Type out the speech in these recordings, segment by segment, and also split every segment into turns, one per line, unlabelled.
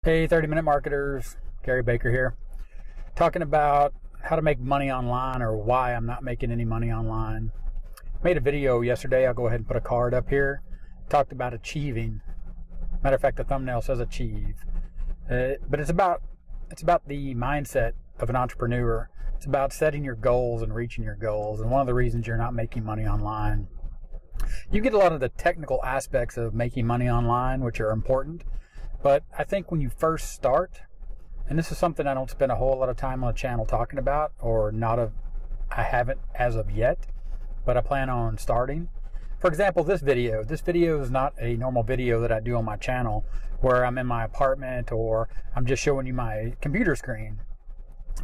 Hey, 30-minute marketers, Gary Baker here, talking about how to make money online or why I'm not making any money online. Made a video yesterday. I'll go ahead and put a card up here. Talked about achieving. Matter of fact, the thumbnail says achieve. But it's about the mindset of an entrepreneur. It's about setting your goals and reaching your goals. And one of the reasons you're not making money online, you get a lot of the technical aspects of making money online, which are important. But I think when you first start, and this is something I don't spend a whole lot of time on the channel talking about, I haven't as of yet, but I plan on starting. For example, this video is not a normal video that I do on my channel where I'm in my apartment or I'm just showing you my computer screen.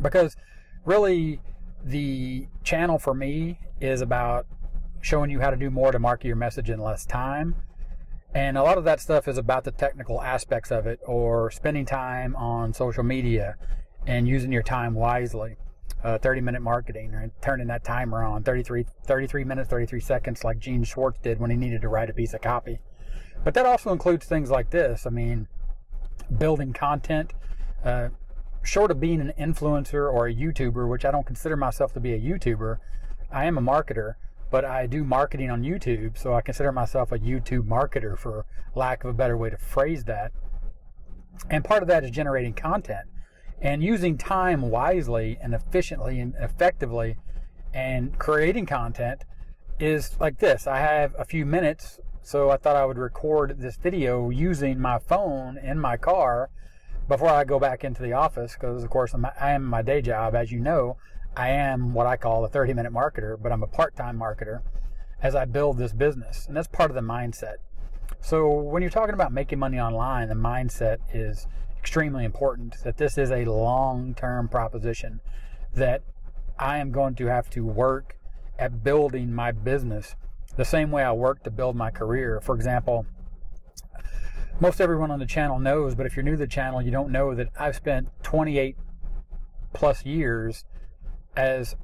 Because really the channel for me is about showing you how to do more to market your message in less time. And a lot of that stuff is about the technical aspects of it, or spending time on social media and using your time wisely. 30-minute marketing, or turning that timer on 33 minutes, 33 seconds, like Gene Schwartz did when he needed to write a piece of copy. But that also includes things like this. I mean, building content, short of being an influencer or a YouTuber, which I don't consider myself to be a YouTuber. I am a marketer, but I do marketing on YouTube, so I consider myself a YouTube marketer, for lack of a better way to phrase that. And part of that is generating content and using time wisely and efficiently and effectively, and creating content is like this. I have a few minutes, so I thought I would record this video using my phone in my car before I go back into the office, because of course I am my day job. As you know, I am what I call a 30-minute marketer, but I'm a part-time marketer as I build this business. And that's part of the mindset. So when you're talking about making money online, the mindset is extremely important, that this is a long-term proposition, that I am going to have to work at building my business the same way I work to build my career. For example, most everyone on the channel knows, but if you're new to the channel, you don't know that I've spent 28 plus years as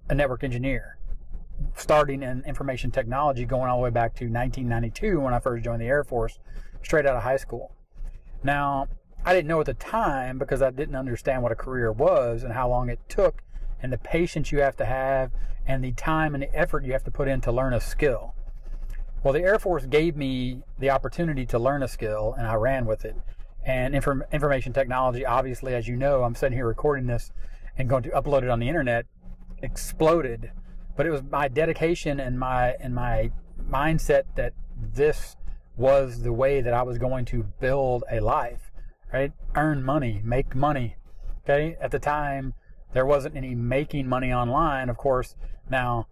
a network engineer, starting in information technology, going all the way back to 1992 when I first joined the Air Force, straight out of high school. Now, I didn't know at the time, because I didn't understand what a career was and how long it took, and the patience you have to have, and the time and the effort you have to put in to learn a skill. Well, the Air Force gave me the opportunity to learn a skill, and I ran with it. And information technology, obviously, as you know, I'm sitting here recording this and going to upload it on the internet, exploded. But it was my dedication and my mindset that this was the way that I was going to build a life, right? Earn money, make money. Okay? At the time, there wasn't any making money online, of course. Now,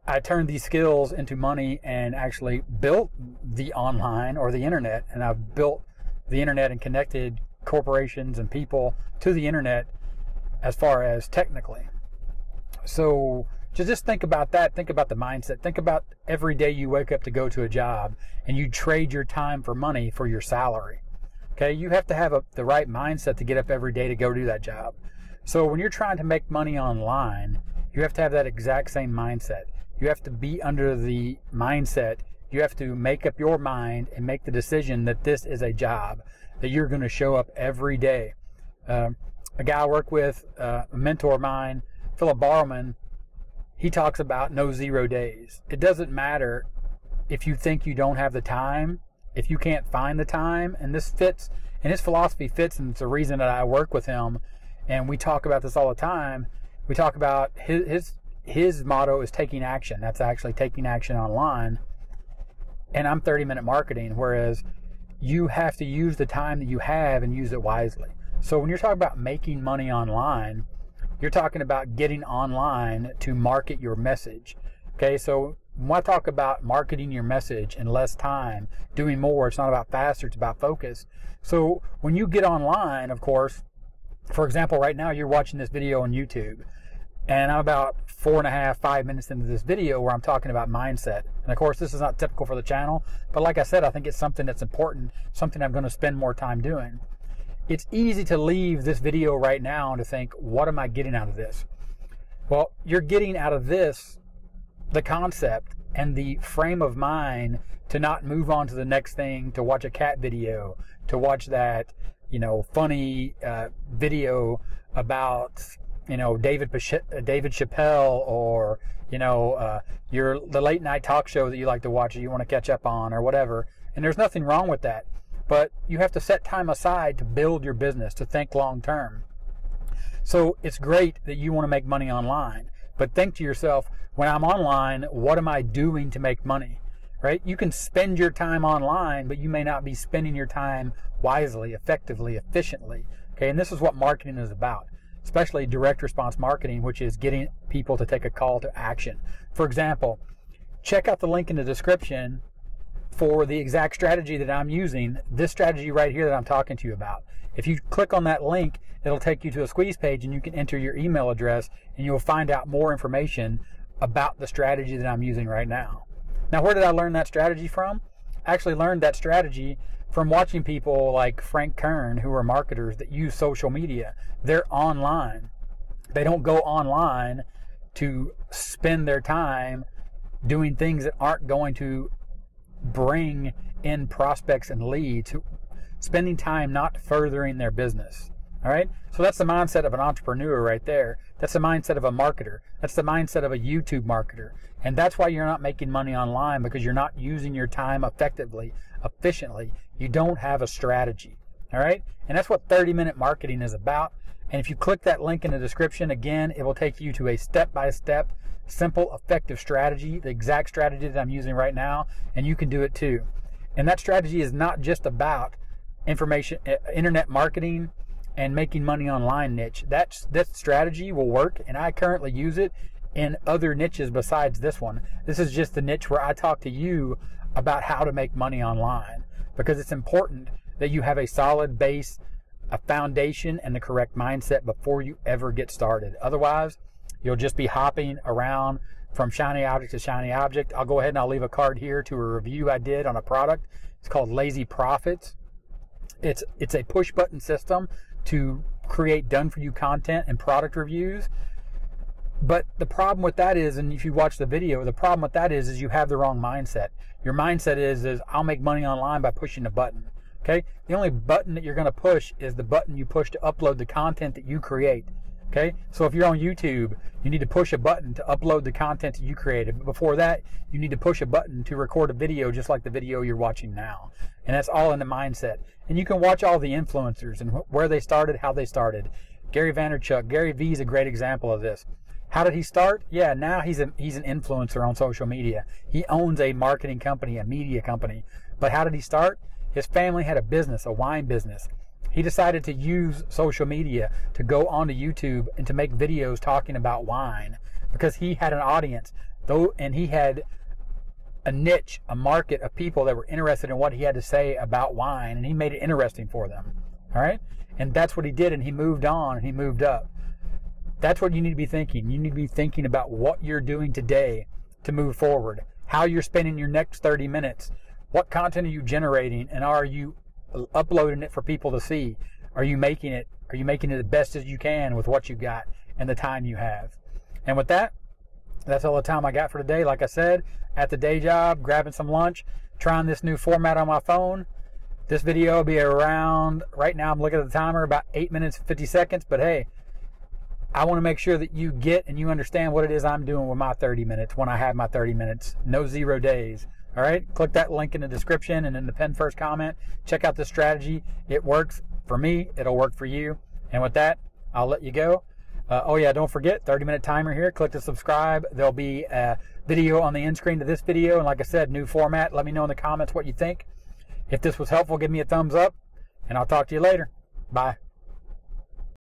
I turned these skills into money and actually built the online, or the internet, and I've built the internet and connected corporations and people to the internet as far as technically. So just think about that. Think about the mindset. Think about every day you wake up to go to a job and you trade your time for money for your salary. Okay, you have to have the right mindset to get up every day to go do that job. So when you're trying to make money online, you have to have that exact same mindset. You have to be under the mindset. You have to make up your mind and make the decision that this is a job, that you're going to show up every day. A guy I work with, a mentor of mine, Philip Barlman, he talks about no 0 days. It doesn't matter if you think you don't have the time, if you can't find the time, and this fits, and his philosophy fits, and it's the reason that I work with him, and we talk about this all the time. We talk about his motto is taking action. That's actually taking action online. And I'm 30-minute marketing, whereas you have to use the time that you have and use it wisely. So when you're talking about making money online, you're talking about getting online to market your message. Okay, so when I talk about marketing your message in less time, doing more, it's not about faster, it's about focus. So when you get online, of course, for example, right now you're watching this video on YouTube, and I'm about 4.5, 5 minutes into this video where I'm talking about mindset. And of course, this is not typical for the channel, but like I said, I think it's something that's important, something I'm going to spend more time doing. It's easy to leave this video right now and to think, what am I getting out of this? Well, you're getting out of this the concept and the frame of mind to not move on to the next thing, to watch a cat video, to watch that, funny video about, David Chappelle, or, the late night talk show that you like to watch that you want to catch up on, or whatever. And there's nothing wrong with that. But you have to set time aside to build your business, to think long term. So it's great that you want to make money online, but think to yourself, when I'm online, what am I doing to make money? Right? You can spend your time online, but you may not be spending your time wisely, effectively, efficiently. Okay, and this is what marketing is about, especially direct response marketing, which is getting people to take a call to action. For example, check out the link in the description for the exact strategy that I'm using, this strategy right here that I'm talking to you about. If you click on that link, it'll take you to a squeeze page, and you can enter your email address, and you'll find out more information about the strategy that I'm using right now. Now, where did I learn that strategy from? I actually learned that strategy from watching people like Frank Kern, who are marketers that use social media. They're online. They don't go online to spend their time doing things that aren't going to bring in prospects and leads, spending time not furthering their business. All right? So that's the mindset of an entrepreneur right there. That's the mindset of a marketer. That's the mindset of a YouTube marketer. And that's why you're not making money online, because you're not using your time effectively, efficiently. You don't have a strategy. All right? And that's what 30-minute marketing is about. And if you click that link in the description, again, it will take you to a step-by-step, simple, effective strategy, the exact strategy that I'm using right now, and you can do it too. And that strategy is not just about internet marketing and making money online niche. That strategy will work, and I currently use it in other niches besides this one. This is just the niche where I talk to you about how to make money online, because it's important that you have a solid base, a foundation, and the correct mindset before you ever get started. Otherwise, you'll just be hopping around from shiny object to shiny object. I'll go ahead and I'll leave a card here to a review I did on a product. It's called Lazy Profits. It's a push button system to create done-for-you content and product reviews. But the problem with that is, and if you watch the video, the problem with that is you have the wrong mindset. Your mindset is I'll make money online by pushing a button. Okay? The only button that you're going to push is the button you push to upload the content that you create. Okay? So if you're on YouTube, you need to push a button to upload the content that you created. But before that, you need to push a button to record a video just like the video you're watching now. And that's all in the mindset. And you can watch all the influencers and where they started, how they started. Gary Vaynerchuk, Gary Vee is a great example of this. How did he start? Yeah, now he's an influencer on social media. He owns a marketing company, a media company. But how did he start? His family had a business, a wine business. He decided to use social media to go onto YouTube and to make videos talking about wine, because he had an audience, and he had a niche, a market of people that were interested in what he had to say about wine, and he made it interesting for them. All right? And that's what he did, and he moved on, and he moved up. That's what you need to be thinking. You need to be thinking about what you're doing today to move forward, how you're spending your next 30 minutes, what content are you generating, and are you uploading it for people to see? Are you making it the best as you can with what you got and the time you have? And with that, that's all the time I got for today. Like I said, at the day job, grabbing some lunch, trying this new format on my phone. This video will be around, right now I'm looking at the timer, about 8 minutes, 50 seconds. But hey, I want to make sure that you get and you understand what it is I'm doing with my 30 minutes when I have my 30 minutes. No 0 days. All right, click that link in the description and in the pinned first comment. Check out the strategy. It works for me. It'll work for you. And with that, I'll let you go. Oh yeah, don't forget, 30-minute timer here. Click to subscribe. There'll be a video on the end screen to this video. And like I said, new format. Let me know in the comments what you think. If this was helpful, give me a thumbs up. And I'll talk to you later. Bye.